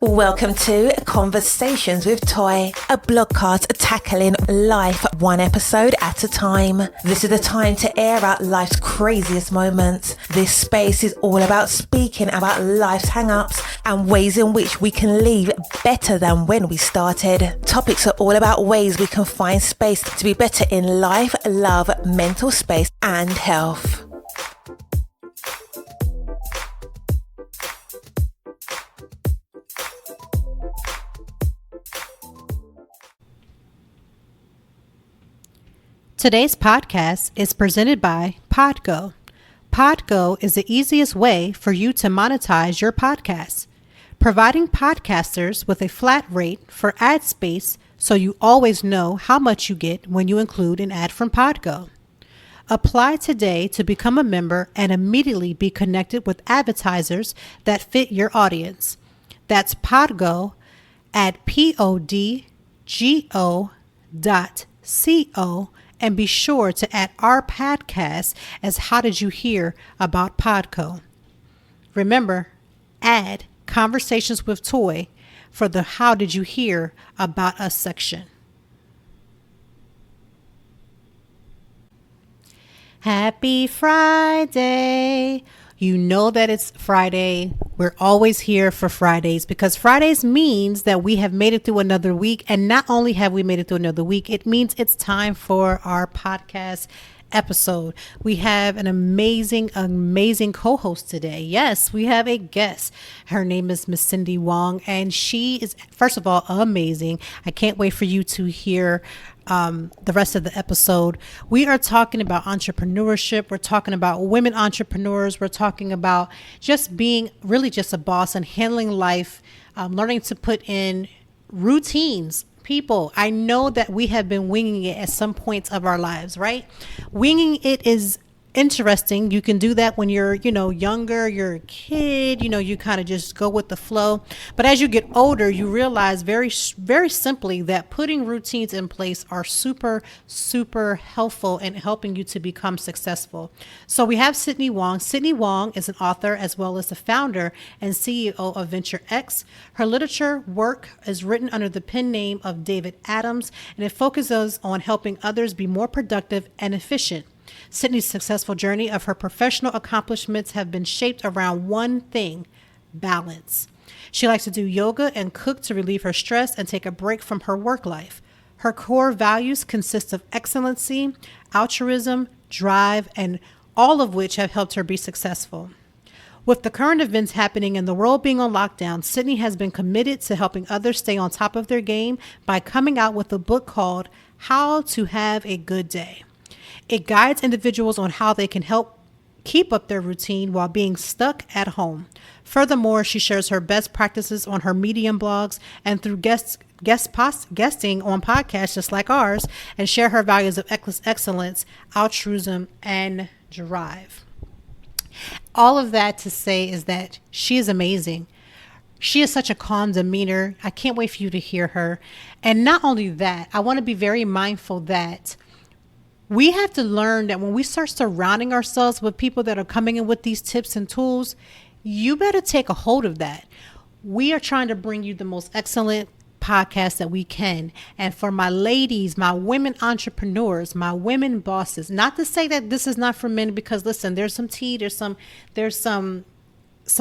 Welcome to Conversations with Toy, a blogcast tackling life one episode at a time. This is the time to air out life's craziest moments. This space is all about speaking about life's hang-ups and ways in which we can leave better than when we started. Topics are all about ways we can find space to be better in life, love, mental space, and health. Today's podcast is presented by Podgo. Podgo is the easiest way for you to monetize your podcast, providing podcasters with a flat rate for ad space so you always know how much you get when you include an ad from Podgo. Apply today to become a member and immediately be connected with advertisers that fit your audience. That's Podgo at podgo.co. And be sure to add our podcast as How Did You Hear About Podco? Remember, add Conversations with Toy for the How Did You Hear About Us section. Happy Friday. You know that it's Friday. We're always here for Fridays because Fridays means that we have made it through another week. And not only have we made it through another week, it means it's time for our podcast episode. We have an amazing co-host today. Yes, we have a guest. Her name is Miss Sydney Wong, and she is, first of all, amazing. I can't wait for you to hear the rest of the episode. We are talking about entrepreneurship. We're talking about women entrepreneurs. We're talking about just being really just a boss and handling life, learning to put in routines. People, I know that we have been winging it at some points of our lives, right? Winging it is interesting. You can do that when you're, younger, you're a kid, you kind of just go with the flow. But as you get older, you realize very, very simply that putting routines in place are super, super helpful in helping you to become successful. So we have Sydney Wong. Sydney Wong is an author as well as the founder and CEO of VenturX. Her literature work is written under the pen name of David Adams, and it focuses on helping others be more productive and efficient. Sydney's successful journey of her professional accomplishments have been shaped around one thing: balance. She likes to do yoga and cook to relieve her stress and take a break from her work life. Her core values consist of excellency, altruism, drive, and all of which have helped her be successful. With the current events happening and the world being on lockdown, Sydney has been committed to helping others stay on top of their game by coming out with a book called How to Have a Good Day. It guides individuals on how they can help keep up their routine while being stuck at home. Furthermore, she shares her best practices on her Medium blogs and through guesting on podcasts just like ours, and share her values of excellence, altruism, and drive. All of that to say is that she is amazing. She is such a calm demeanor. I can't wait for you to hear her. And not only that, I want to be very mindful that we have to learn that when we start surrounding ourselves with people that are coming in with these tips and tools, you better take a hold of that. We are trying to bring you the most excellent podcast that we can. And for my ladies, my women entrepreneurs, my women bosses, not to say that this is not for men, because listen, there's some tea, there's some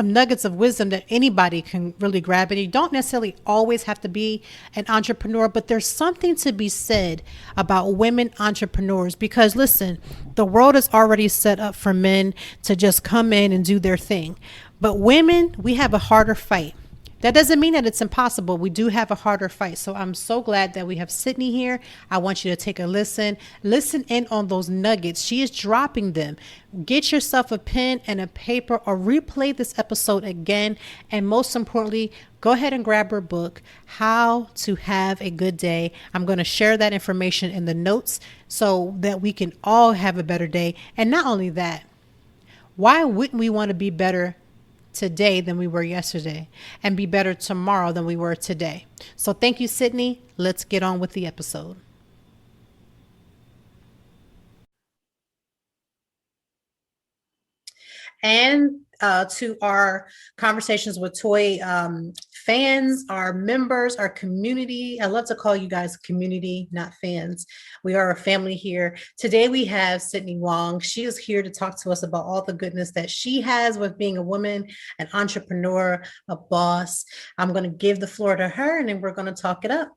nuggets of wisdom that anybody can really grab. And you don't necessarily always have to be an entrepreneur, but there's something to be said about women entrepreneurs, because listen, the world is already set up for men to just come in and do their thing. But women, we have a harder fight. That doesn't mean that it's impossible. We do have a harder fight. So I'm so glad that we have Sydney here. I want you to take a listen in on those nuggets. She is dropping them. Get yourself a pen and a paper or replay this episode again. And most importantly, go ahead and grab her book, How to Have a Good Day. I'm going to share that information in the notes so that we can all have a better day. And not only that, why wouldn't we want to be better today than we were yesterday, and be better tomorrow than we were today? So thank you, Sydney. Let's get on with the episode. And to our Conversations with Toy fans, our members, our community. I love to call you guys community, not fans. We are a family here. Today we have Sydney Wong. She is here to talk to us about all the goodness that she has with being a woman, an entrepreneur, a boss. I'm going to give the floor to her and then we're going to talk it up.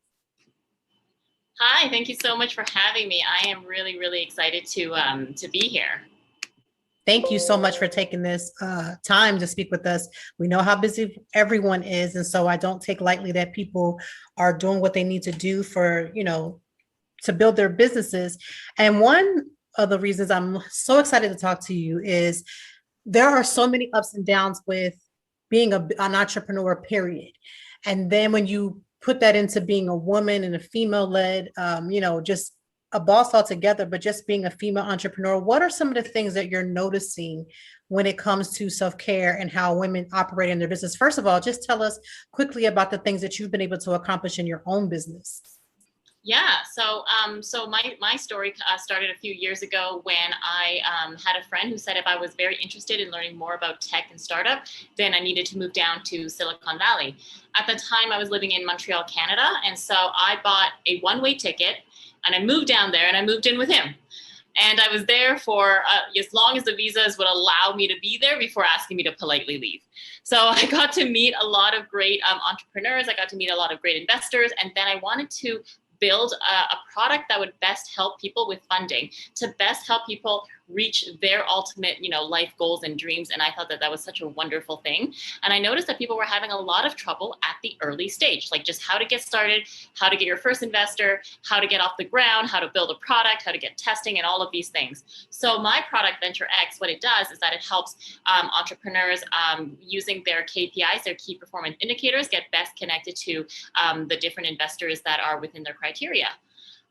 Hi, thank you so much for having me. I am really, really excited to be here. Thank you so much for taking this time to speak with us. We know how busy everyone is, and so I don't take lightly that people are doing what they need to do for, to build their businesses. And one of the reasons I'm so excited to talk to you is there are so many ups and downs with being an entrepreneur, period. And then when you put that into being a woman and a female-led, just a boss altogether, but just being a female entrepreneur, what are some of the things that you're noticing when it comes to self-care and how women operate in their business? First of all, just tell us quickly about the things that you've been able to accomplish in your own business. Yeah, so my story started a few years ago when I had a friend who said if I was very interested in learning more about tech and startup, then I needed to move down to Silicon Valley. At the time, I was living in Montreal, Canada, and so I bought a one-way ticket and I moved down there and I moved in with him. And I was there for as long as the visas would allow me to be there before asking me to politely leave. So I got to meet a lot of great entrepreneurs. I got to meet a lot of great investors. And then I wanted to build a product that would best help people with funding, to best help people reach their ultimate, life goals and dreams. And I thought that was such a wonderful thing. And I noticed that people were having a lot of trouble at the early stage, like just how to get started, how to get your first investor, how to get off the ground, how to build a product, how to get testing, and all of these things. So my product, VenturX, what it does is that it helps entrepreneurs using their KPIs, their key performance indicators, get best connected to the different investors that are within their criteria.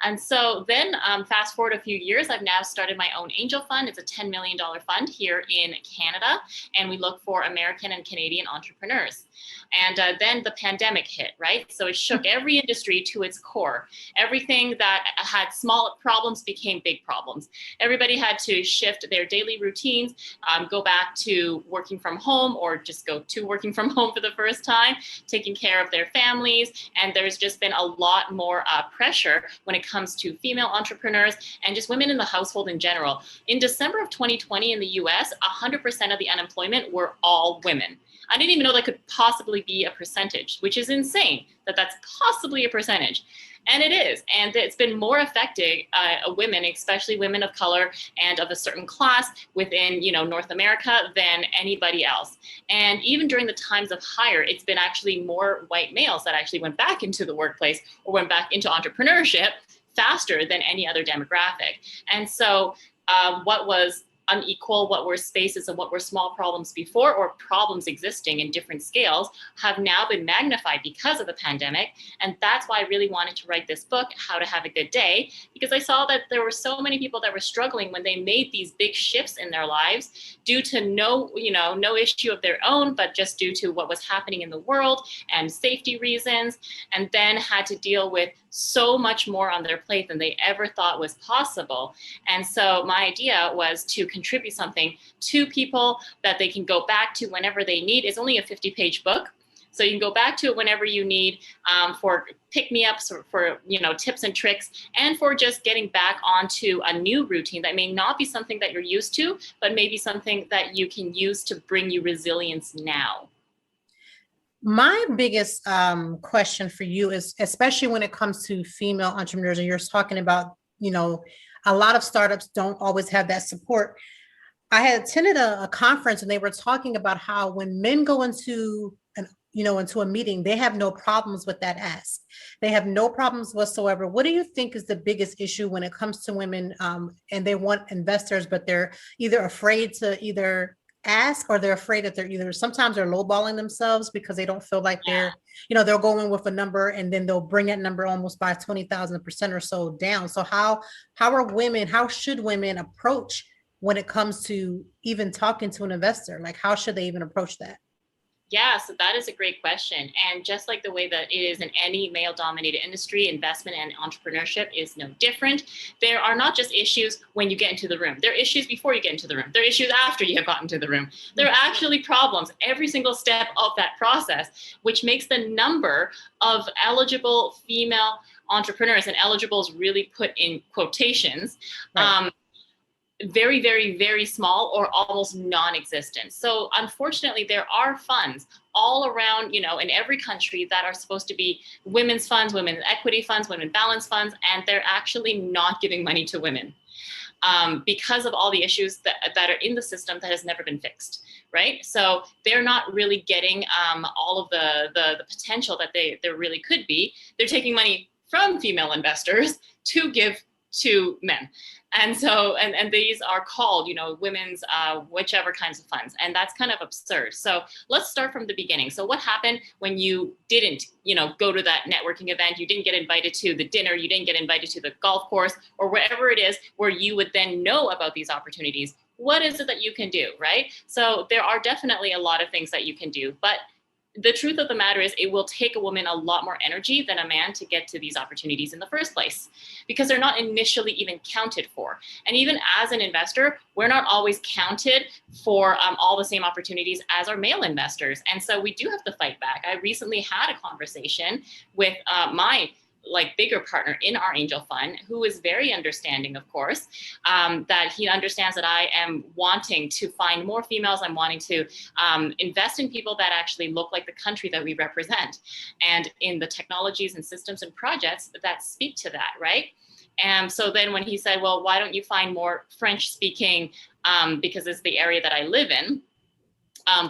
And so then fast forward a few years, I've now started my own angel fund. It's a $10 million fund here in Canada, and we look for American and Canadian entrepreneurs. And then the pandemic hit, right? So it shook every industry to its core. Everything that had small problems became big problems. Everybody had to shift their daily routines, go back to working from home, or just go to working from home for the first time, taking care of their families. And there's just been a lot more pressure when it comes to female entrepreneurs and just women in the household in general. In December of 2020 in the US, 100% of the unemployment were all women. I didn't even know that could possibly be a percentage, which is insane that that's possibly a percentage. And it is. And it's been more affecting women, especially women of color and of a certain class within, North America than anybody else. And even during the times of hire, it's been actually more white males that actually went back into the workplace or went back into entrepreneurship faster than any other demographic. And so what was unequal, what were spaces and what were small problems before, or problems existing in different scales, have now been magnified because of the pandemic. And that's why I really wanted to write this book, How to Have a Good Day, because I saw that there were so many people that were struggling when they made these big shifts in their lives due to no issue of their own, but just due to what was happening in the world and safety reasons, and then had to deal with so much more on their plate than they ever thought was possible. And so my idea was to contribute something to people that they can go back to whenever they need. It's only a 50-page book, so you can go back to it whenever you need for pick-me-ups, or for tips and tricks, and for just getting back onto a new routine that may not be something that you're used to, but maybe something that you can use to bring you resilience now. My biggest question for you is, especially when it comes to female entrepreneurs, and you're talking about, a lot of startups don't always have that support. I had attended a conference and they were talking about how when men go into into a meeting, they have no problems with that ask. They have no problems whatsoever. What do you think is the biggest issue when it comes to women and they want investors, but they're either afraid to either ask, or they're afraid that sometimes they're lowballing themselves because they don't feel like they're going with a number and then they'll bring that number almost by 20,000% or so down. So how should women approach when it comes to even talking to an investor? Like, how should they even approach that? Yeah, so that is a great question. And just like the way that it is in any male dominated industry, investment and entrepreneurship is no different. There are not just issues when you get into the room. There are issues before you get into the room. There are issues after you have gotten to the room. There are actually problems every single step of that process, which makes the number of eligible female entrepreneurs, and eligible is really put in quotations, Right. very, very, very small or almost non-existent. So unfortunately, there are funds all around, in every country that are supposed to be women's funds, women's equity funds, women balance funds, and they're actually not giving money to women because of all the issues that are in the system that has never been fixed, right? So they're not really getting all of the potential that there really could be. They're taking money from female investors to give to men. And so, and these are called, women's, whichever kinds of funds. And that's kind of absurd. So let's start from the beginning. So what happened when you didn't, go to that networking event, you didn't get invited to the dinner, you didn't get invited to the golf course or wherever it is where you would then know about these opportunities? What is it that you can do, right? So there are definitely a lot of things that you can do, but the truth of the matter is it will take a woman a lot more energy than a man to get to these opportunities in the first place because they're not initially even counted for. And even as an investor, we're not always counted for all the same opportunities as our male investors. And so we do have to fight back. I recently had a conversation with my bigger partner in our angel fund, who is very understanding, of course, that he understands that I am wanting to find more females. I'm wanting to invest in people that actually look like the country that we represent and in the technologies and systems and projects that speak to that, right? And so then when he said, well, why don't you find more French speaking, because it's the area that I live in,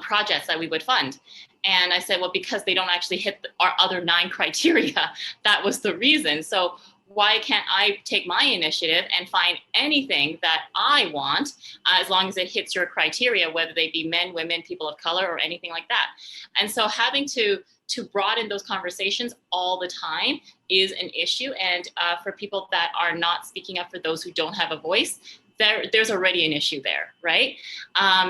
projects that we would fund. And I said, well, because they don't actually hit our other 9 criteria. That was the reason. So why can't I take my initiative and find anything that I want, as long as it hits your criteria, whether they be men, women, people of color, or anything like that? And so having to broaden those conversations all the time is an issue. And for people that are not speaking up for those who don't have a voice, there's already an issue there, right?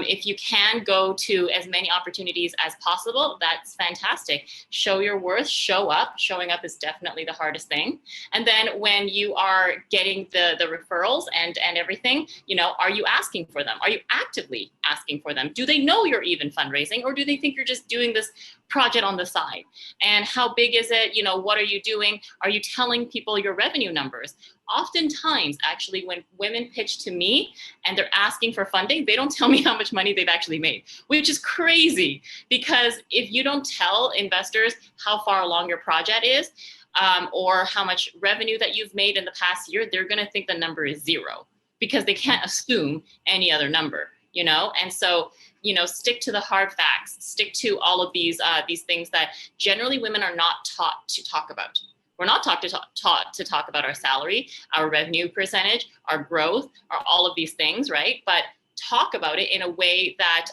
If you can go to as many opportunities as possible, that's fantastic. Show your worth, show up. Showing up is definitely the hardest thing. And then when you are getting the referrals and everything, are you asking for them? Are you actively asking for them? Do they know you're even fundraising, or do they think you're just doing this project on the side? And how big is it? What are you doing? Are you telling people your revenue numbers? Oftentimes, actually, when women pitch to me and they're asking for funding, they don't tell me how much money they've actually made, which is crazy. Because if you don't tell investors how far along your project is, or how much revenue that you've made in the past year, they're going to think the number is 0 because they can't assume any other number, And so, stick to the hard facts, stick to all of these things that generally women are not taught to talk about. We're not taught to talk about our salary, our revenue percentage, our growth, or all of these things, right? But talk about it in a way that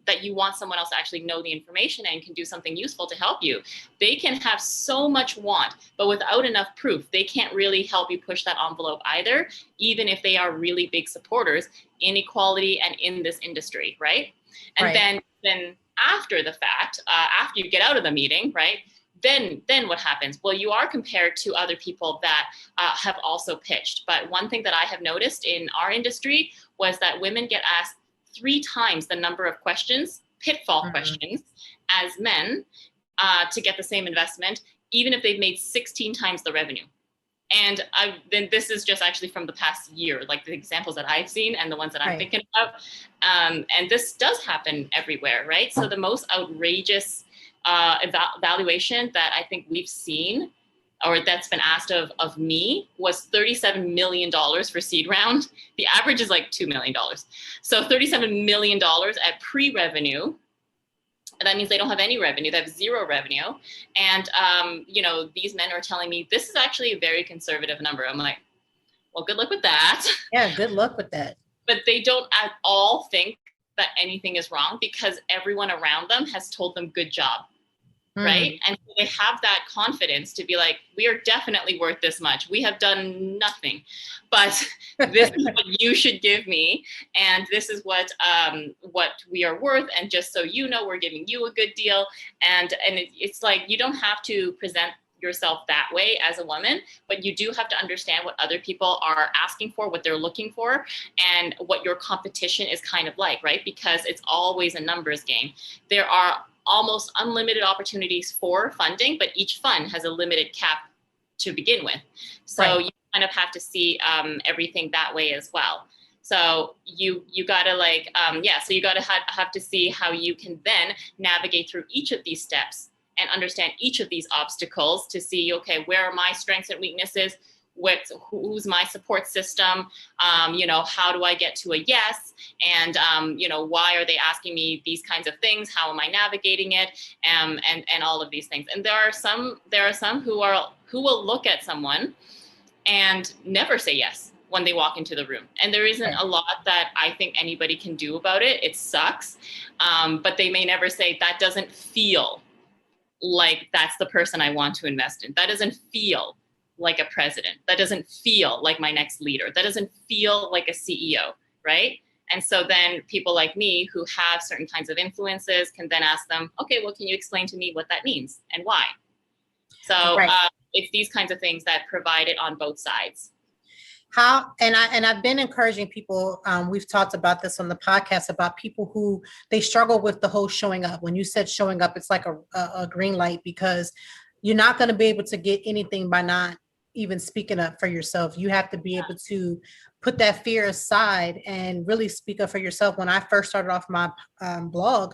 that you want someone else to actually know the information and can do something useful to help you. They can have so much want, but without enough proof, they can't really help you push that envelope either, even if they are really big supporters in equality and in this industry, right? And Right. then after the fact, after you get out of the meeting, right? Then what happens? Well, you are compared to other people that have also pitched. But one thing that I have noticed in our industry was that women get asked 3 times the number of questions, pitfall questions, as men to get the same investment, even if they've made 16 times the revenue. And then this is just actually from the past year, like the examples that I've seen and the ones that I'm thinking about. And this does happen everywhere, right? So the most outrageous evaluation that I think we've seen, or that's been asked of me, was $37 million for seed round. The average is like $2 million. So $37 million at pre-revenue. That means they don't have any revenue. They have 0 revenue. And, these men are telling me this is actually a very conservative number. I'm like, well, good luck with that. Yeah, good luck with that. But they don't at all think that anything is wrong because everyone around them has told them good job. right? And so they have that confidence to be like, we are definitely worth this much. We have done nothing, but this is what you should give me, and this is what we are worth. And just so you know, we're giving you a good deal. And it's like, you don't have to present yourself that way as a woman, but you do have to understand what other people are asking for, what they're looking for, and what your competition is kind of like, right? Because it's always a numbers game. There are almost unlimited opportunities for funding, but each fund has a limited cap to begin with. So you kind of have to see everything that way as well. So you gotta so you gotta have to see how you can then navigate through each of these steps and understand each of these obstacles to see, okay, where are my strengths and weaknesses? Who's my support system? How do I get to a yes? And, why are they asking me these kinds of things? How am I navigating it? And all of these things. And there are some who will look at someone and never say yes when they walk into the room. And there isn't a lot that I think anybody can do about it. It sucks. But they may never say, that doesn't feel like that's the person I want to invest in. That doesn't feel like a president. That doesn't feel like my next leader. That doesn't feel like a CEO, right? And so then people like me who have certain kinds of influences can then ask them, okay, well, can you explain to me what that means and why? So it's these kinds of things that provide it on both sides. I've been encouraging people, we've talked about this on the podcast, about people who they struggle with the whole showing up. When you said showing up, it's like a green light, because you're not going to be able to get anything by not even speaking up for yourself. You have to be able to put that fear aside and really speak up for yourself. When I first started off my blog,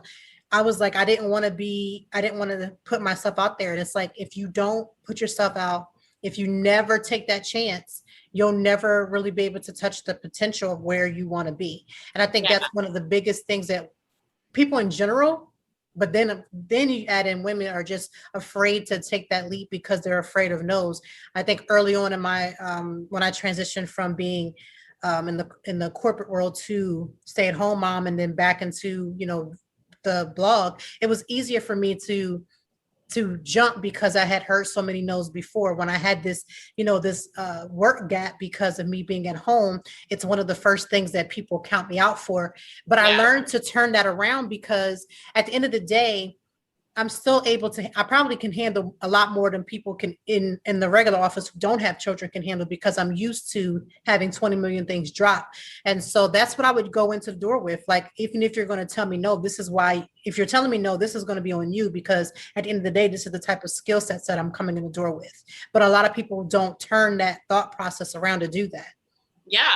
I was like, I didn't want to put myself out there. And it's like, if you don't put yourself out, if you never take that chance, you'll never really be able to touch the potential of where you want to be. And I think that's one of the biggest things that people in general, but then you add in women, are just afraid to take that leap because they're afraid of no's. I think early on in my, when I transitioned from being in the corporate world to stay-at-home mom and then back into, the blog, it was easier for me to jump because I had heard so many no's before. When I had this, this work gap because of me being at home, it's one of the first things that people count me out for. But I learned to turn that around, because at the end of the day, I'm still able to, I probably can handle a lot more than people can in the regular office who don't have children can handle, because I'm used to having 20 million things drop. And so that's what I would go into the door with. Like, even if you're going to tell me no, this is why, if you're telling me no, this is going to be on you, because at the end of the day, this is the type of skill sets that I'm coming in the door with. But a lot of people don't turn that thought process around to do that. Yeah,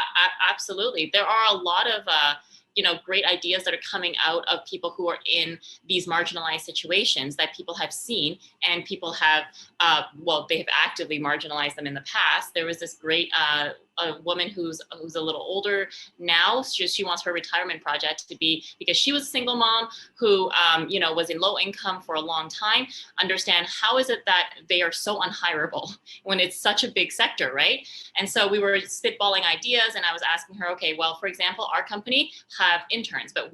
absolutely. There are a lot of, great ideas that are coming out of people who are in these marginalized situations that people have seen, and people have, they have actively marginalized them in the past. There was this great a woman who's a little older now. She wants her retirement project to be, because she was a single mom who, was in low income for a long time. Understand, how is it that they are so unhireable when it's such a big sector, right? And so we were spitballing ideas, and I was asking her, okay, well, for example, our company have interns, but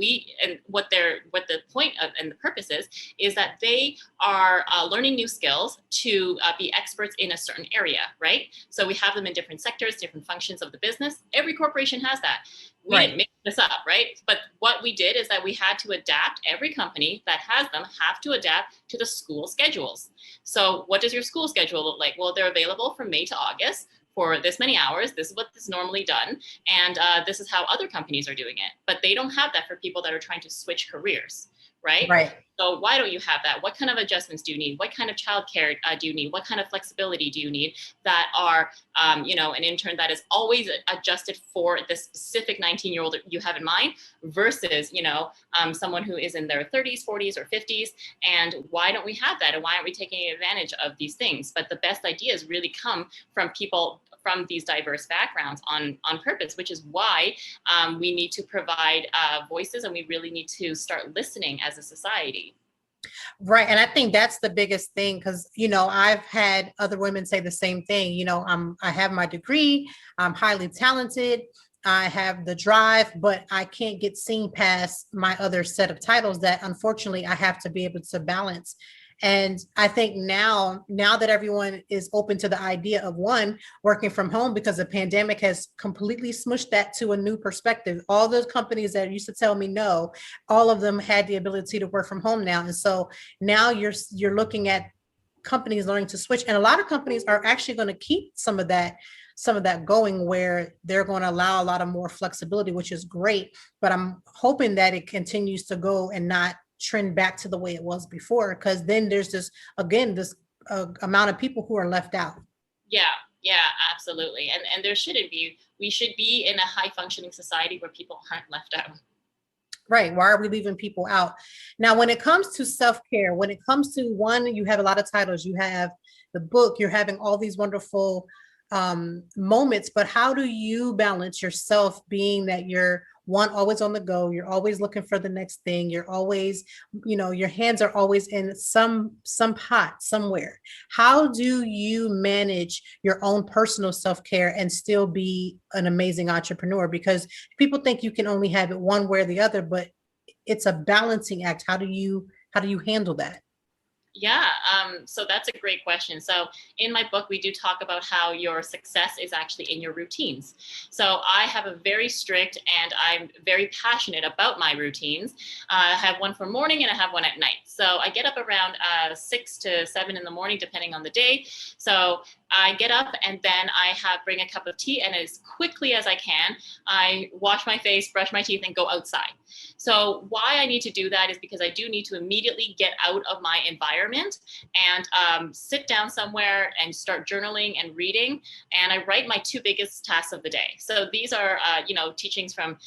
what the point of and the purpose is that they are learning new skills to be experts in a certain area, right? So we have them in different sectors, different functions of the business. Every corporation has that. We didn't make this up, right? But what we did is that we had to adapt. Every company that has them have to adapt to the school schedules. So what does your school schedule look like? Well, they're available from May to August for this many hours. This is what is normally done. And this is how other companies are doing it. But they don't have that for people that are trying to switch careers, right? Right. So why don't you have that? What kind of adjustments do you need? What kind of childcare do you need? What kind of flexibility do you need that are, an intern that is always adjusted for the specific 19-year-old you have in mind versus, someone who is in their 30s, 40s, or 50s. And why don't we have that? And why aren't we taking advantage of these things? But the best ideas really come from people from these diverse backgrounds on purpose, which is why we need to provide voices, and we really need to start listening as a society. Right. And I think that's the biggest thing, because, I've had other women say the same thing. I have my degree, I'm highly talented, I have the drive, but I can't get seen past my other set of titles that unfortunately I have to be able to balance. And I think now that everyone is open to the idea of one, working from home, because the pandemic has completely smushed that to a new perspective. All those companies that used to tell me no, all of them had the ability to work from home now. And so now you're looking at companies learning to switch. And a lot of companies are actually going to keep some of that going, where they're going to allow a lot of more flexibility, which is great. But I'm hoping that it continues to go and not trend back to the way it was before, because then there's this amount of people who are left out. Yeah, absolutely. And there shouldn't be. We should be in a high functioning society where people aren't left out. Right. Why are we leaving people out? Now, when it comes to self-care, when it comes to one, you have a lot of titles, you have the book, you're having all these wonderful moments, but how do you balance yourself, being that you're one, always on the go, you're always looking for the next thing, you're always, your hands are always in some pot somewhere. How do you manage your own personal self-care and still be an amazing entrepreneur? Because people think you can only have it one way or the other, but it's a balancing act. How do you handle that? Yeah, so that's a great question. So in my book, we do talk about how your success is actually in your routines. So I have a very strict, and I'm very passionate about my routines. I have one for morning and I have one at night. So I get up around 6 to 7 in the morning, depending on the day. So I get up and then I bring a cup of tea, and as quickly as I can, I wash my face, brush my teeth, and go outside. So why I need to do that is because I do need to immediately get out of my environment and sit down somewhere and start journaling and reading. And I write my 2 biggest tasks of the day. So these are, teachings from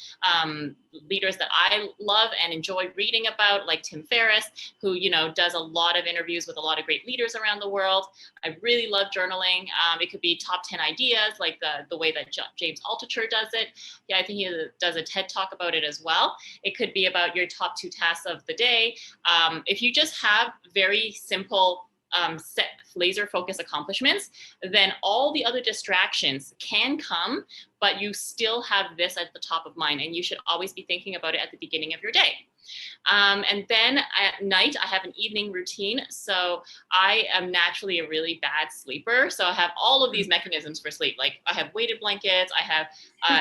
leaders that I love and enjoy reading about, like Tim Ferriss, who, does a lot of interviews with a lot of great leaders around the world. I really love journaling. It could be top 10 ideas, like the way that James Altucher does it. Yeah, I think he does a TED talk about it as well. It could be about your top 2 tasks of the day. If you just have very simple set laser focus accomplishments, then all the other distractions can come, but you still have this at the top of mind, and you should always be thinking about it at the beginning of your day. And then at night, I have an evening routine. So I am naturally a really bad sleeper. So I have all of these mechanisms for sleep. Like I have weighted blankets, I have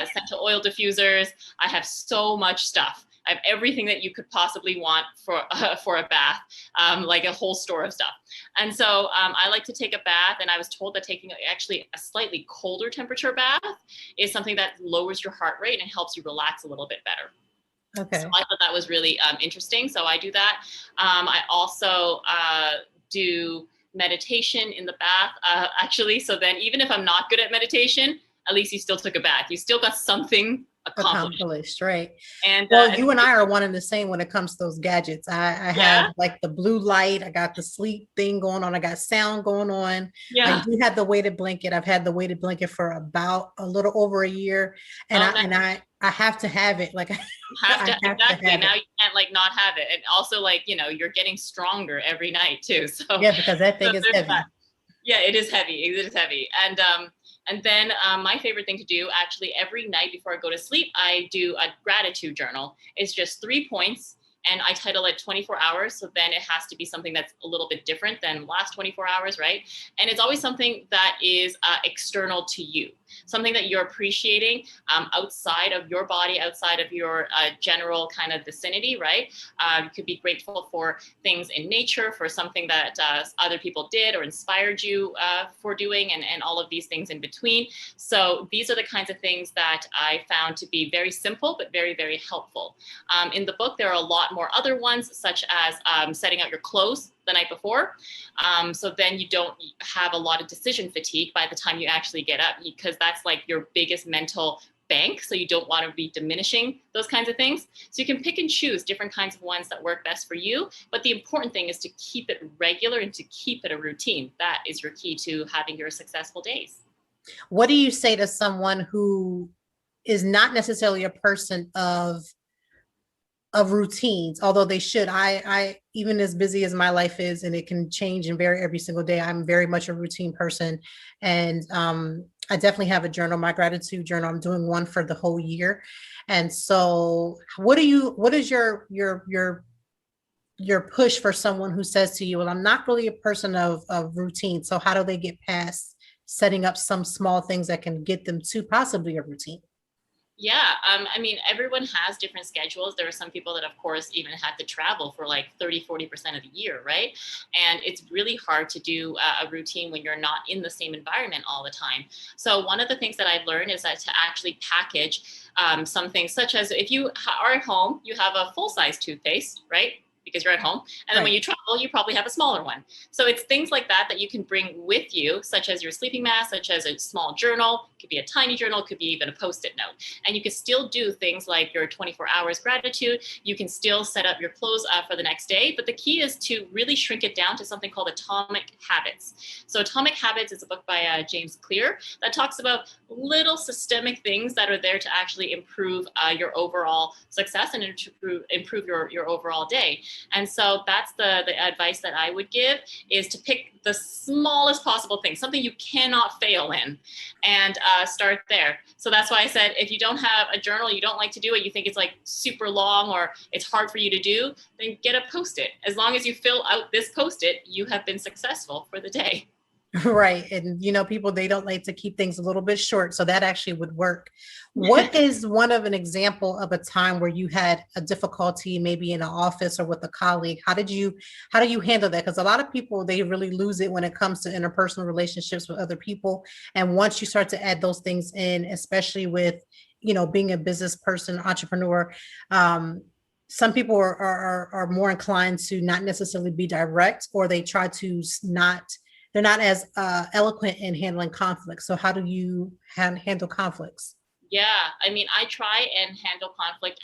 essential oil diffusers, I have so much stuff. I have everything that you could possibly want for a bath, like a whole store of stuff. And so I like to take a bath, and I was told that taking actually a slightly colder temperature bath is something that lowers your heart rate and helps you relax a little bit better. Okay. So I thought that was really interesting. So I do that. I also do meditation in the bath, actually. So then even if I'm not good at meditation, at least you still took a bath. You still got something accomplished, right? And you and I are one and the same when it comes to those gadgets. I have like the blue light, I got the sleep thing going on, I got sound going on. I do have the weighted blanket. I've had the weighted blanket for about a little over a year, and I have to have it. Like exactly. Now you can't like not have it, and also like you're getting stronger every night too. So yeah, because that thing is heavy. Yeah, it is heavy. It is heavy, and then my favorite thing to do, actually, every night before I go to sleep, I do a gratitude journal. It's just 3 points, and I title it 24 hours. So then it has to be something that's a little bit different than last 24 hours, right? And it's always something that is external to you, something that you're appreciating outside of your body, outside of your general kind of vicinity, right? You could be grateful for things in nature, for something that other people did or inspired you for doing, and all of these things in between. So these are the kinds of things that I found to be very simple, but very, very helpful. In the book, there are a lot more other ones, such as setting out your clothes the night before. So then you don't have a lot of decision fatigue by the time you actually get up, because that's like your biggest mental bank. So you don't want to be diminishing those kinds of things. So you can pick and choose different kinds of ones that work best for you. But the important thing is to keep it regular and to keep it a routine. That is your key to having your successful days. What do you say to someone who is not necessarily a person of routines, although they should? I even as busy as my life is, and it can change and vary every single day, I'm very much a routine person. And I definitely have a journal, my gratitude journal. I'm doing one for the whole year. And so what is your your push for someone who says to you, well, I'm not really a person of routine. So how do they get past setting up some small things that can get them to possibly a routine? Yeah, I mean, everyone has different schedules. There are some people that, of course, even had to travel for like 30, 40% of the year, right? And it's really hard to do a routine when you're not in the same environment all the time. So, one of the things that I've learned is that to actually package some things, such as if you are at home, you have a full size toothpaste, right? Because you're at home. And then when you travel, you probably have a smaller one. So it's things like that that you can bring with you, such as your sleeping mask, such as a small journal, it could be a tiny journal, it could be even a post-it note. And you can still do things like your 24 hours gratitude. You can still set up your clothes for the next day. But the key is to really shrink it down to something called atomic habits. So Atomic Habits is a book by James Clear that talks about little systemic things that are there to actually improve your overall success and improve your overall day. And so that's the advice that I would give, is to pick the smallest possible thing, something you cannot fail in, and start there. So that's why I said, if you don't have a journal, you don't like to do it, you think it's like super long or it's hard for you to do, then get a Post-it. As long as you fill out this Post-it, you have been successful for the day. Right. And, people, they don't like to keep things a little bit short. So that actually would work. What is one of an example of a time where you had a difficulty, maybe in an office or with a colleague? How do you handle that? Because a lot of people, they really lose it when it comes to interpersonal relationships with other people. And once you start to add those things in, especially with, being a business person, entrepreneur, some people are more inclined to not necessarily be direct, or they try to not they're not as eloquent in handling conflict. So how do you handle conflicts? Yeah, I mean, I try and handle conflict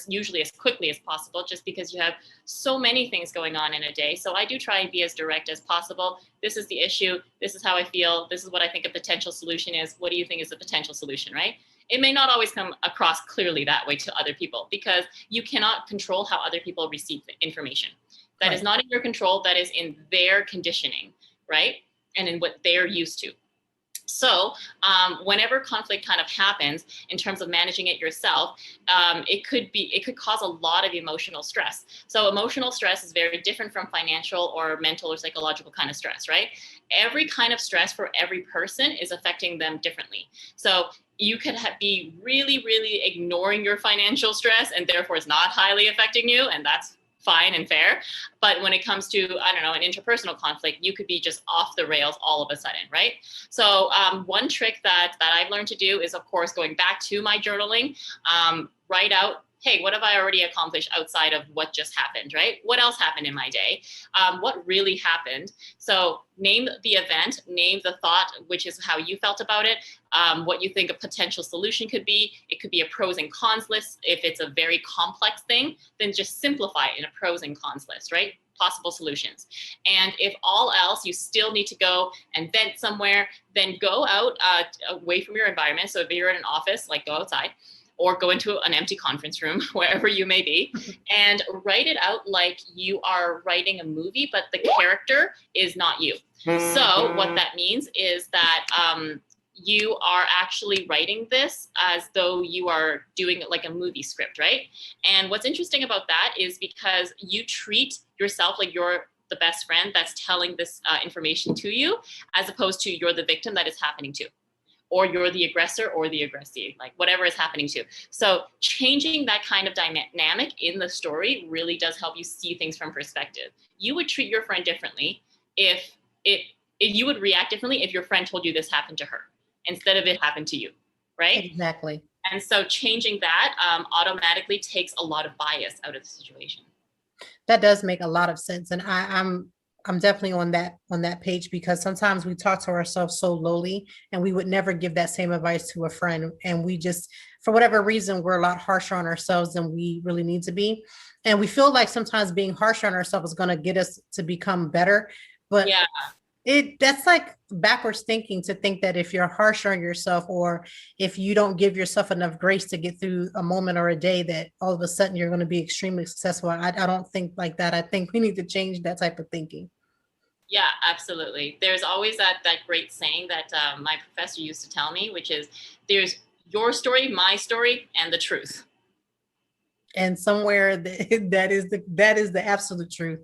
usually as quickly as possible, just because you have so many things going on in a day. So I do try and be as direct as possible. This is the issue. This is how I feel. This is what I think a potential solution is. What do you think is a potential solution, right? It may not always come across clearly that way to other people, because you cannot control how other people receive the information. That is not in your control. That is in their conditioning, right? And in what they're used to. So whenever conflict kind of happens, in terms of managing it yourself, it could cause a lot of emotional stress. So emotional stress is very different from financial or mental or psychological kind of stress, right? Every kind of stress for every person is affecting them differently. So you could be really, really ignoring your financial stress, and therefore it's not highly affecting you, and that's fine and fair. But when it comes to, I don't know, an interpersonal conflict, you could be just off the rails all of a sudden, right? So one trick that I've learned to do is, of course, going back to my journaling, write out, hey, what have I already accomplished outside of what just happened, right? What else happened in my day? What really happened? So name the event, name the thought, which is how you felt about it, what you think a potential solution could be. It could be a pros and cons list. If it's a very complex thing, then just simplify it in a pros and cons list, right? Possible solutions. And if all else, you still need to go and vent somewhere, then go out away from your environment. So if you're in an office, like, go outside, or go into an empty conference room, wherever you may be, and write it out like you are writing a movie, but the character is not you. So what that means is that you are actually writing this as though you are doing it like a movie script, right? And what's interesting about that is because you treat yourself like you're the best friend that's telling this information to you, as opposed to you're the victim that is happening to, or you're the aggressor or the aggressee, like whatever is happening to. So changing that kind of dynamic in the story really does help you see things from perspective. You would treat your friend differently if you would react differently if your friend told you this happened to her instead of it happened to you, right? Exactly. And so changing that automatically takes a lot of bias out of the situation. That does make a lot of sense. And I'm definitely on that page, because sometimes we talk to ourselves so lowly, and we would never give that same advice to a friend. And we just, for whatever reason, we're a lot harsher on ourselves than we really need to be. And we feel like sometimes being harsher on ourselves is going to get us to become better. But yeah, that's like backwards thinking, to think that if you're harsher on yourself, or if you don't give yourself enough grace to get through a moment or a day, that all of a sudden you're going to be extremely successful. I don't think like that. I think we need to change that type of thinking. Yeah, absolutely. There's always that great saying that my professor used to tell me, which is, there's your story, my story, and the truth. And somewhere that is the absolute truth.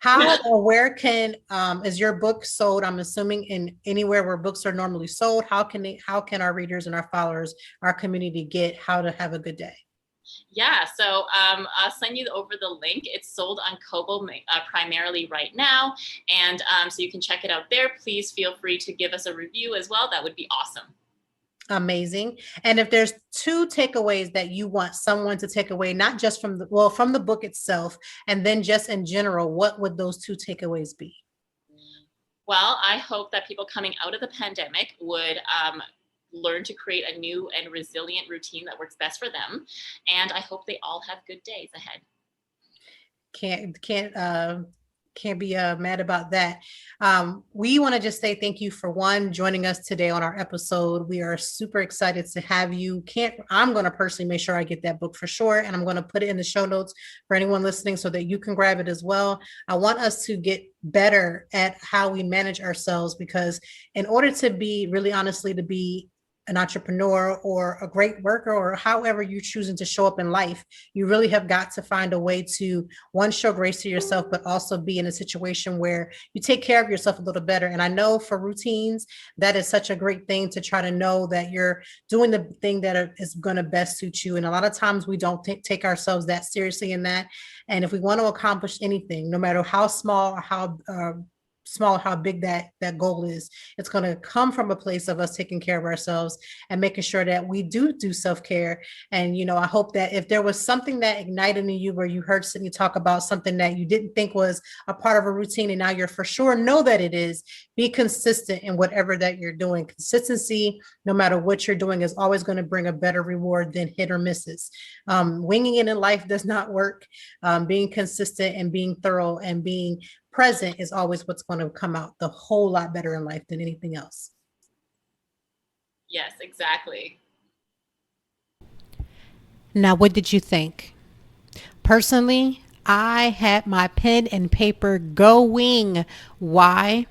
How or where can is your book sold? I'm assuming in anywhere where books are normally sold. How can our readers and our followers, our community get How to Have a Good Day? Yeah, so I'll send you over the link. It's sold on Kobo primarily right now. And so you can check it out there. Please feel free to give us a review as well. That would be awesome. Amazing. And if there's two takeaways that you want someone to take away, not just from the book itself, and then just in general, what would those two takeaways be? Well, I hope that people coming out of the pandemic would learn to create a new and resilient routine that works best for them. And I hope they all have good days ahead. Can't be mad about that. We want to just say thank you for joining us today on our episode. We are super excited to have you. I'm going to personally make sure I get that book for sure, and I'm going to put it in the show notes for anyone listening so that you can grab it as well. I want us to get better at how we manage ourselves, because in order to be really honestly to be an entrepreneur or a great worker, or however you're choosing to show up in life, you really have got to find a way to, one, show grace to yourself, but also be in a situation where you take care of yourself a little better. And I know for routines, that is such a great thing to try to know that you're doing the thing that is going to best suit you. And a lot of times we don't take ourselves that seriously in that. And if we want to accomplish anything, no matter how small or how big that goal is, it's going to come from a place of us taking care of ourselves and making sure that we do self-care. And I hope that if there was something that ignited in you where you heard Sydney talk about something that you didn't think was a part of a routine, and now you're for sure know that it is, be consistent in whatever that you're doing. Consistency, no matter what you're doing, is always going to bring a better reward than hit or misses. Winging it in life does not work. Being consistent and being thorough and being present is always what's going to come out the whole lot better in life than anything else. Yes, exactly. Now, what did you think? Personally, I had my pen and paper going. Why?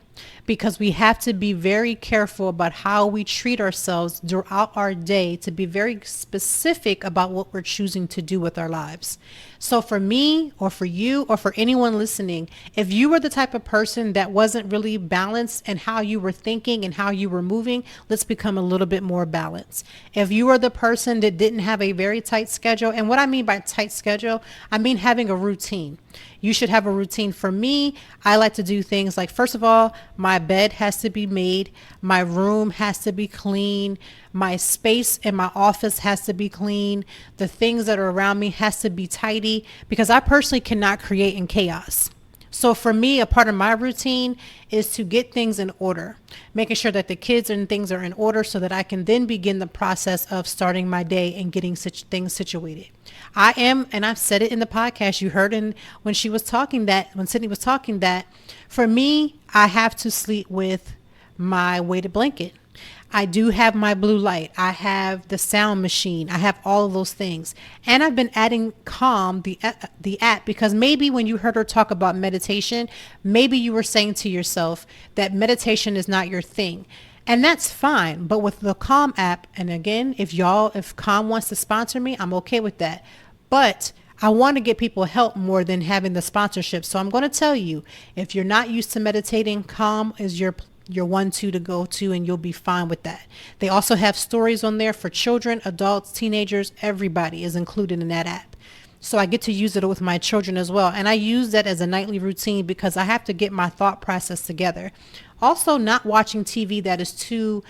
Because we have to be very careful about how we treat ourselves throughout our day, to be very specific about what we're choosing to do with our lives. So for me, or for you, or for anyone listening, if you were the type of person that wasn't really balanced in how you were thinking and how you were moving, let's become a little bit more balanced. If you are the person that didn't have a very tight schedule, and what I mean by tight schedule, I mean having a routine. You should have a routine. For me, I like to do things like, first of all, my bed has to be made. My room has to be clean. My space in my office has to be clean. The things that are around me has to be tidy, because I personally cannot create in chaos. So for me, a part of my routine is to get things in order, making sure that the kids and things are in order so that I can then begin the process of starting my day and getting such things situated. I am, and I've said it in the podcast, you heard when Sydney was talking that for me, I have to sleep with my weighted blanket. I do have my blue light. I have the sound machine. I have all of those things. And I've been adding Calm, the app, because maybe when you heard her talk about meditation, maybe you were saying to yourself that meditation is not your thing. And that's fine. But with the Calm app, and again, if Calm wants to sponsor me, I'm okay with that. But I want to get people help more than having the sponsorship. So I'm going to tell you, if you're not used to meditating, Calm is your 1-2 to go to, and you'll be fine with that. They also have stories on there for children, adults, teenagers. Everybody is included in that app. So I get to use it with my children as well. And I use that as a nightly routine because I have to get my thought process together. Also, not watching TV that is too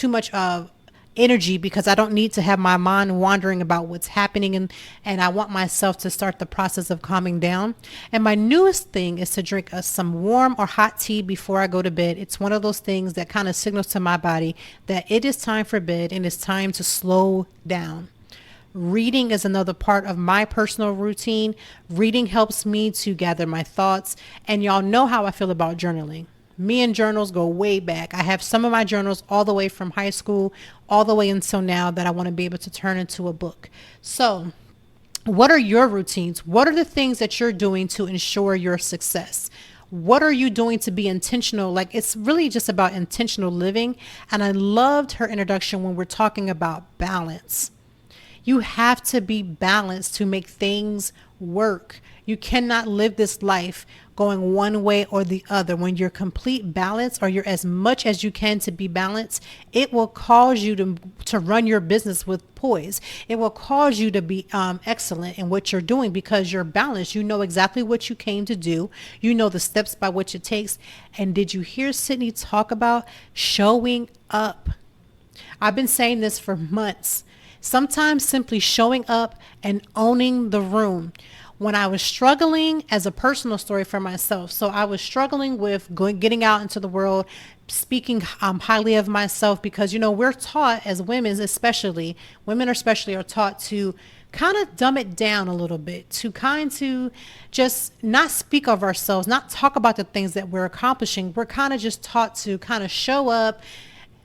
much of energy, because I don't need to have my mind wandering about what's happening, and I want myself to start the process of calming down. And my newest thing is to drink some warm or hot tea before I go to bed. It's one of those things that kind of signals to my body that it is time for bed and it's time to slow down. Reading is another part of my personal routine. Reading helps me to gather my thoughts, and y'all know how I feel about journaling. Me and journals go way back. I have some of my journals all the way from high school, all the way until now, that I want to be able to turn into a book. So what are your routines? What are the things that you're doing to ensure your success? What are you doing to be intentional? Like, it's really just about intentional living. And I loved her introduction when we're talking about balance. You have to be balanced to make things work. You cannot live this life going one way or the other. When you're complete balance, or you're as much as you can to be balanced, it will cause you to run your business with poise. It will cause you to be excellent in what you're doing because you're balanced. You know exactly what you came to do. You know the steps by which it takes. And did you hear Sydney talk about showing up? I've been saying this for months. Sometimes simply showing up and owning the room. When I was struggling, as a personal story for myself, so I was struggling with getting out into the world, speaking highly of myself, because, we're taught as women especially are taught to kind of dumb it down a little bit, to just not speak of ourselves, not talk about the things that we're accomplishing. We're kind of just taught to kind of show up,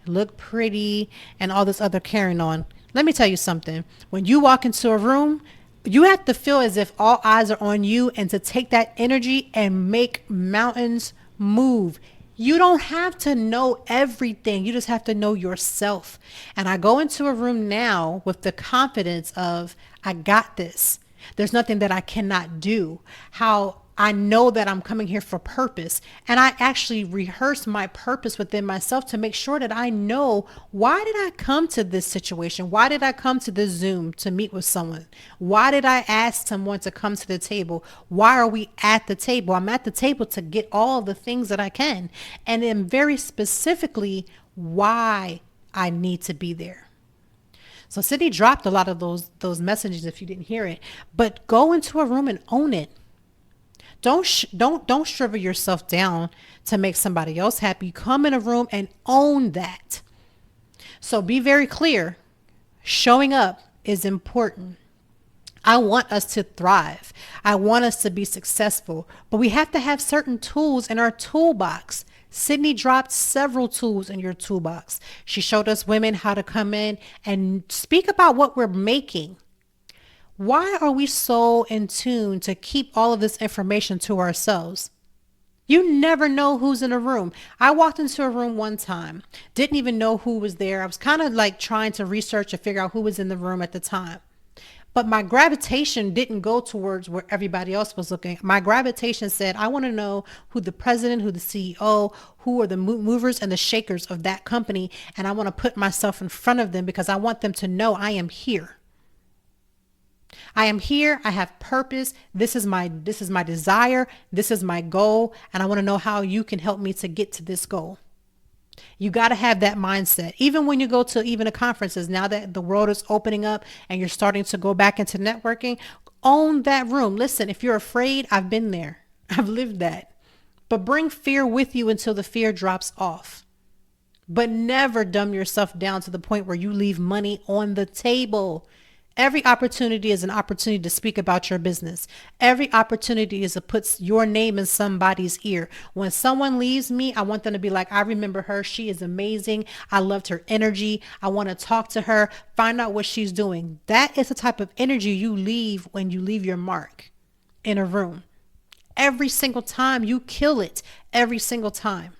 look pretty, and all this other carrying on. Let me tell you something. When you walk into a room, you have to feel as if all eyes are on you, and to take that energy and make mountains move. You don't have to know everything. You just have to know yourself. And I go into a room now with the confidence of, I got this. There's nothing that I cannot do. How I know that I'm coming here for purpose. And I actually rehearse my purpose within myself to make sure that I know, why did I come to this situation? Why did I come to this Zoom to meet with someone? Why did I ask someone to come to the table? Why are we at the table? I'm at the table to get all the things that I can. And then very specifically, why I need to be there. So Sydney dropped a lot of those messages if you didn't hear it. But go into a room and own it. Don't shrivel yourself down to make somebody else happy. Come in a room and own that. So be very clear. Showing up is important. I want us to thrive. I want us to be successful, but we have to have certain tools in our toolbox. Sydney dropped several tools in your toolbox. She showed us women how to come in and speak about what we're making. Why are we so in tune to keep all of this information to ourselves? You never know who's in a room. I walked into a room one time, didn't even know who was there. I was kind of like trying to research and figure out who was in the room at the time. But my gravitation didn't go towards where everybody else was looking. My gravitation said, I want to know who the president, who the CEO, who are the movers and the shakers of that company. And I want to put myself in front of them because I want them to know I am here. I am here. I have purpose. This is my desire. This is my goal. And I want to know how you can help me to get to this goal. You got to have that mindset. Even when you go to even conferences, now that the world is opening up and you're starting to go back into networking, own that room. Listen, if you're afraid, I've been there. I've lived that. But bring fear with you until the fear drops off. But never dumb yourself down to the point where you leave money on the table. Every opportunity is an opportunity to speak about your business. Every opportunity is to put your name in somebody's ear. When someone leaves me, I want them to be like, I remember her. She is amazing. I loved her energy. I want to talk to her, find out what she's doing. That is the type of energy you leave when you leave your mark in a room. Every single time you kill it, every single time.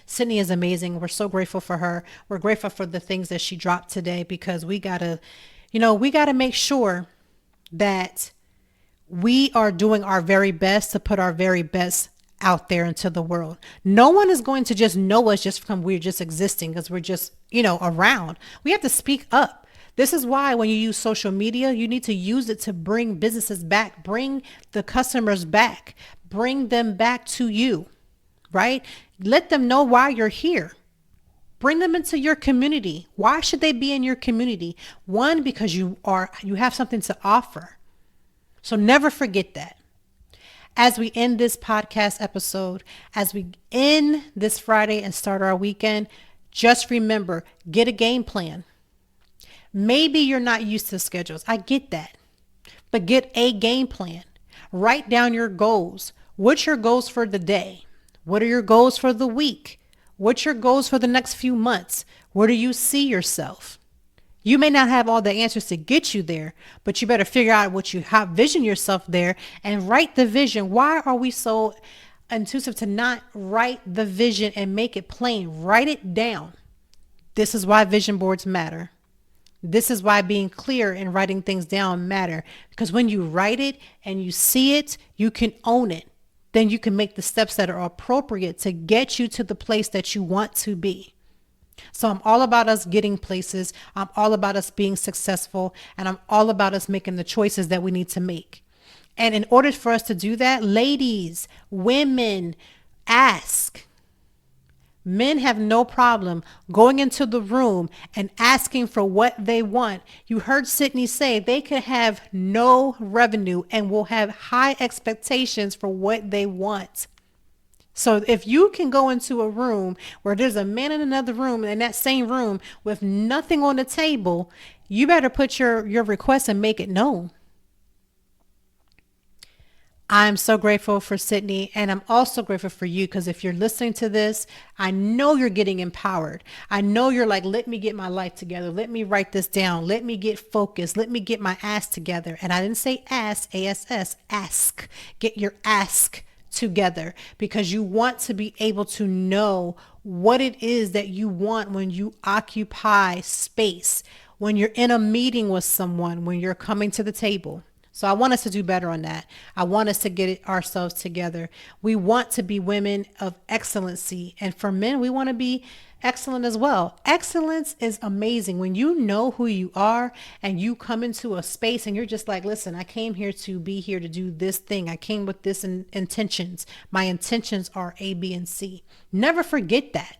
Sydney is amazing. We're so grateful for her. We're grateful for the things that she dropped today because we gotta make sure that we are doing our very best to put our very best out there into the world. No one is going to just know us just from we're just existing because we're just, around. We have to speak up. This is why when you use social media, you need to use it to bring businesses back, bring the customers back, bring them back to you, right? Let them know why you're here. Bring them into your community. Why should they be in your community? One, because you have something to offer. So never forget that. As we end this podcast episode, as we end this Friday and start our weekend, just remember, get a game plan. Maybe you're not used to schedules. I get that. But get a game plan. Write down your goals. What's your goals for the day? What are your goals for the week? What's your goals for the next few months? Where do you see yourself? You may not have all the answers to get you there, but you better figure out vision yourself there and write the vision. Why are we so intrusive to not write the vision and make it plain? Write it down. This is why vision boards matter. This is why being clear and writing things down matter, because when you write it and you see it, you can own it. Then you can make the steps that are appropriate to get you to the place that you want to be. So I'm all about us getting places. I'm all about us being successful, and I'm all about us making the choices that we need to make. And in order for us to do that, ladies, women, ask. Men have no problem going into the room and asking for what they want. You heard Sydney say they could have no revenue and will have high expectations for what they want. So if you can go into a room where there's a man in another room, in that same room with nothing on the table, you better put your request and make it known. I'm so grateful for Sydney, and I'm also grateful for you, because if you're listening to this, I know you're getting empowered. I know you're like, let me get my life together. Let me write this down. Let me get focused. Let me get my ass together. And I didn't say ass, A-S-S, ask. Get your ask together, because you want to be able to know what it is that you want when you occupy space, when you're in a meeting with someone, when you're coming to the table. So I want us to do better on that. I want us to get ourselves together. We want to be women of excellency. And for men, we want to be excellent as well. Excellence is amazing. When you know who you are and you come into a space and you're just like, listen, I came here to be here to do this thing. I came with this intentions. My intentions are A, B, and C. Never forget that.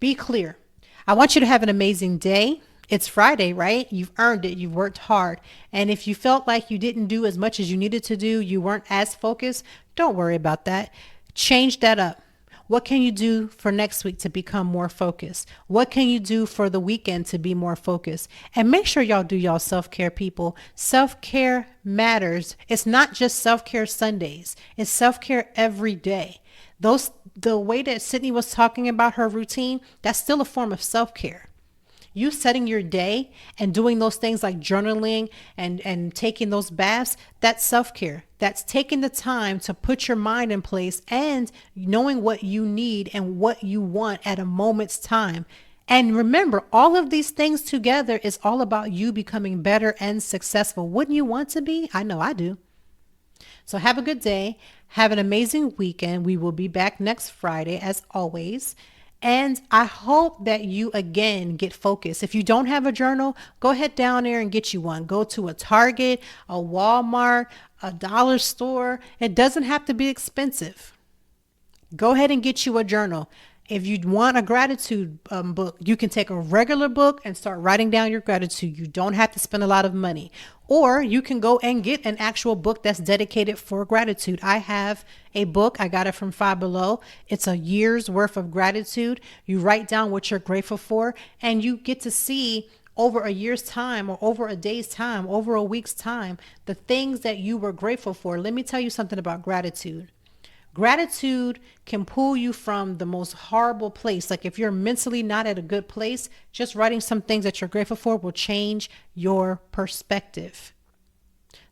Be clear. I want you to have an amazing day. It's Friday, right? You've earned it. You've worked hard. And if you felt like you didn't do as much as you needed to do, you weren't as focused, don't worry about that. Change that up. What can you do for next week to become more focused? What can you do for the weekend to be more focused? And make sure y'all do y'all self-care, people. Self-care matters. It's not just self-care Sundays. It's self-care every day. The way that Sydney was talking about her routine, that's still a form of self-care. You setting your day and doing those things like journaling and taking those baths, that's self-care. That's taking the time to put your mind in place and knowing what you need and what you want at a moment's time. And remember, all of these things together is all about you becoming better and successful. Wouldn't you want to be? I know I do. So have a good day. Have an amazing weekend. We will be back next Friday as always. And I hope that you, again, get focused. If you don't have a journal, go ahead down there and get you one. Go to a Target, a Walmart, a dollar store. It doesn't have to be expensive. Go ahead and get you a journal. If you want a gratitude book, you can take a regular book and start writing down your gratitude. You don't have to spend a lot of money. Or you can go and get an actual book that's dedicated for gratitude. I have a book. I got it from Five Below. It's a year's worth of gratitude. You write down what you're grateful for, and you get to see over a year's time or over a day's time, over a week's time, the things that you were grateful for. Let me tell you something about gratitude. Gratitude can pull you from the most horrible place. Like if you're mentally not at a good place, just writing some things that you're grateful for will change your perspective.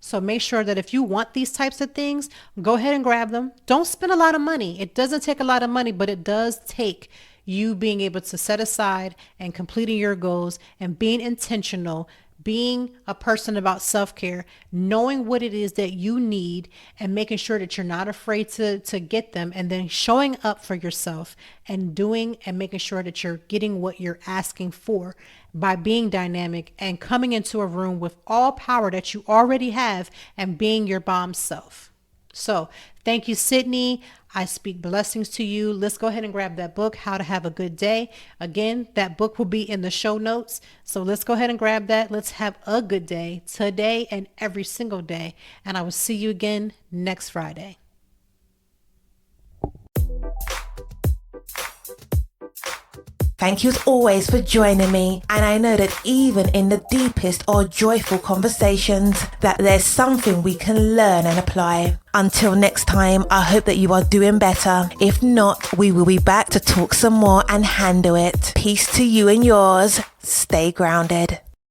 So make sure that if you want these types of things, go ahead and grab them. Don't spend a lot of money. It doesn't take a lot of money, but it does take you being able to set aside and completing your goals and being intentional, being a person about self-care, knowing what it is that you need and making sure that you're not afraid to get them, and then showing up for yourself and doing and making sure that you're getting what you're asking for by being dynamic and coming into a room with all power that you already have and being your bomb self. So thank you, Sydney. I speak blessings to you. Let's go ahead and grab that book, How to Have a Good Day. Again, that book will be in the show notes. So let's go ahead and grab that. Let's have a good day today and every single day. And I will see you again next Friday. Thank you as always for joining me, and I know that even in the deepest or joyful conversations that there's something we can learn and apply. Until next time, I hope that you are doing better. If not, we will be back to talk some more and handle it. Peace to you and yours. Stay grounded.